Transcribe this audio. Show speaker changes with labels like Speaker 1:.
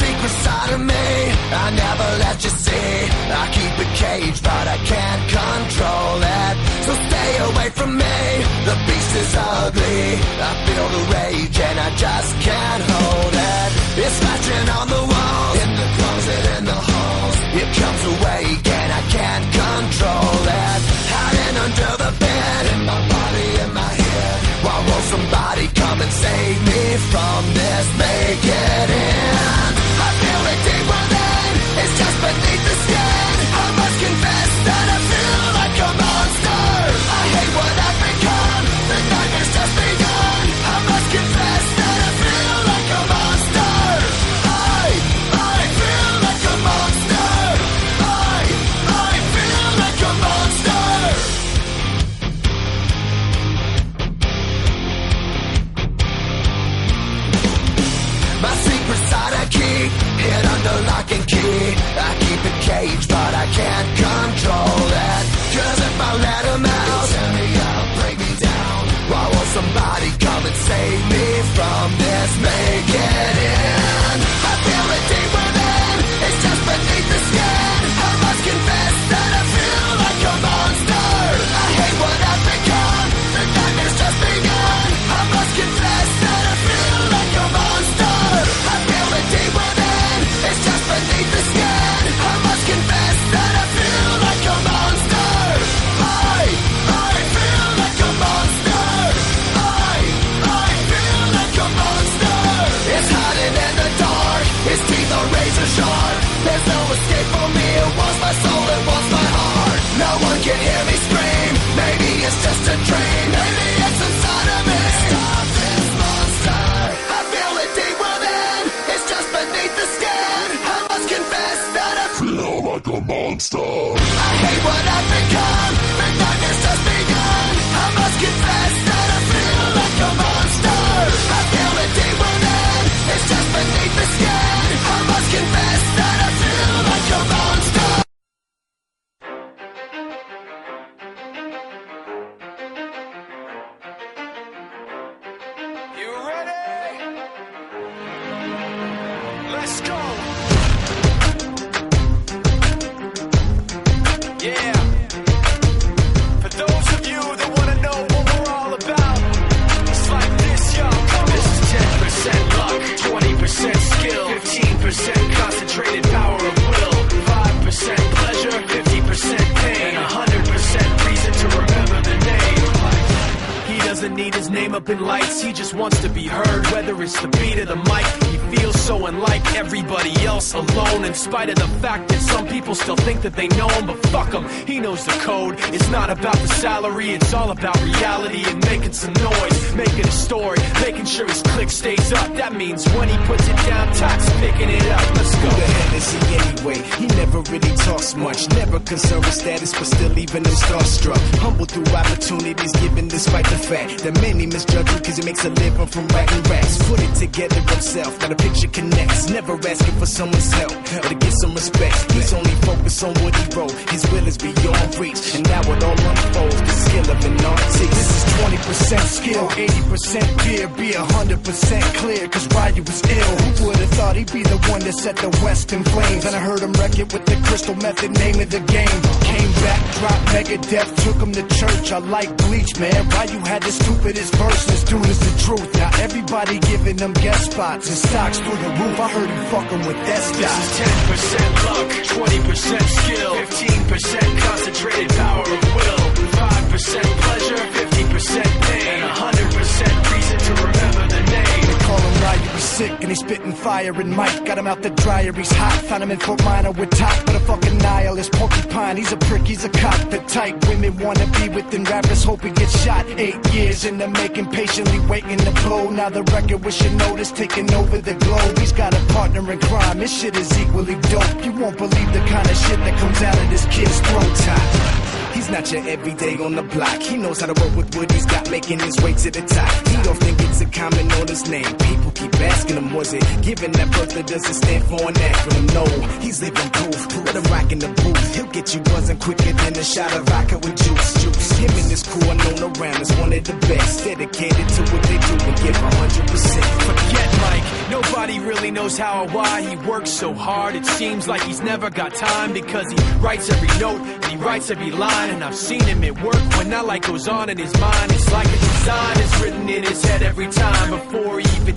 Speaker 1: secret side of me I never let you see. I keep it caged but I can't control it. So stay away from me, the beast is ugly. I feel the rage and I just can't hold it. It's scratching on the walls, in the closet, in the halls. It comes awake and I can't control it. Hiding under the bed, in my body, in my head. Why won't somebody come and save me from this? Make it end. I feel it deep within, it's just beneath the skin. I must confess that I feel like a monster. I hate what I've become, the nightmare's just begun. I must confess that I feel like a monster. I feel like a monster. I feel like a monster. My secret side I keep hid under lock and key. I keep it caged but I can't control it. Cause if I let him out, tear me up, break me down. Why won't somebody come and save me from this? Make it end. I feel it deep within, it's just beneath the skin. I must confess that I feel like a monster. I hate what I've become, the nightmare's just begun. I must confess that I feel like a monster. I feel it deep within, it's just beneath the skin. I must confess that I feel like a monster. I feel like a monster. I feel like a monster. It's hiding in the dark, his teeth are razor sharp. There's no escape for me, it wants my soul, it wants my heart. No one can hear me scream, maybe it's just a dream. Maybe it's inside of me. Stop this monster. I feel it deep within, it's just beneath the skin. I must confess that I feel like a monster. I hate what I've become, the nightmare's just begun. I must confess that I feel like a monster. I feel it deep within, it's just beneath the skin. I must confess that I feel like a monster. You ready? Let's go. Yeah. For those of you that want to know what we're all about, it's like this, yo. This is 10% luck, 20% skill, 15% concentrated power of will, 5% pleasure, 50% pain, and 100% reason to remember the name. He doesn't need his name up in lights, he just wants to be heard, whether it's the beat of the mic. He feels so unlike everybody else, alone, in spite of the fact that some people still think that they know him, but fuck him, he knows the code. It's not about the salary, it's all about reality and making some noise, making a story, making sure his click stays up. That means when he puts it down, Tox picking it up. Let's go.
Speaker 2: Who the hell is he anyway? He never really talks much, never concerned with status, but still leaving him starstruck. Humble through opportunities given despite the fact that many misjudge him cause he makes a living from writing raps. Put it together himself, got a picture connects, never asking for someone's help or to get some respect. He's only focused on what he wrote, his will is beyond reach, and now it all unfolds, the skill of an artist. This is 20% skill, 80% fear, be 100% clear, cause Ryu was ill. Who would've thought he'd be the one that set the West in flames? And I heard him wreck it with the crystal method, name of the game. Came back, dropped Megadeth, took him to church. I like Bleach, man. Ryu had the stupidest verse, this dude is the truth. Now everybody giving them guest spots and stocks through the roof. I heard him fucking with that stock.
Speaker 1: This is 10% luck, 20% skill, 15% concentrated power of will, 5% pleasure, 50% pain, and 100% reason to remember the name.
Speaker 2: They call him Ryu, he's sick and he's spitting fire. And Mike got him out the dryer, he's hot. Found him in Fort Minor with top, but a fucking nihilist porcupine. He's a prick, he's a cop. The type women wanna be within rappers, hope he gets shot. 8 years in the making, patiently waiting to blow. Now the record with your notice taking over the globe. He's got a partner in crime, this shit is equally dope. You won't believe the kind of shit that comes out of this kid's throat top. He's not your everyday on the block. He knows how to work with what he's got, making his way to the top. He don't think it's a comment on his name. People keep asking him, was it given that birth that doesn't stand for an acronym? No, he's living proof. Let him rock in the booth. He'll get you buzzing quicker than a shot of vodka with juice. Him and his crew are known around as one of the best. Dedicated to what they do and give 100%.
Speaker 1: Forget Mike,
Speaker 2: Nobody really knows how or why he works so hard. It seems like he's never got time, because he writes every note and he writes every line. And I've seen him at work when that light goes on in his mind. It's like a design is written in his head every time before he even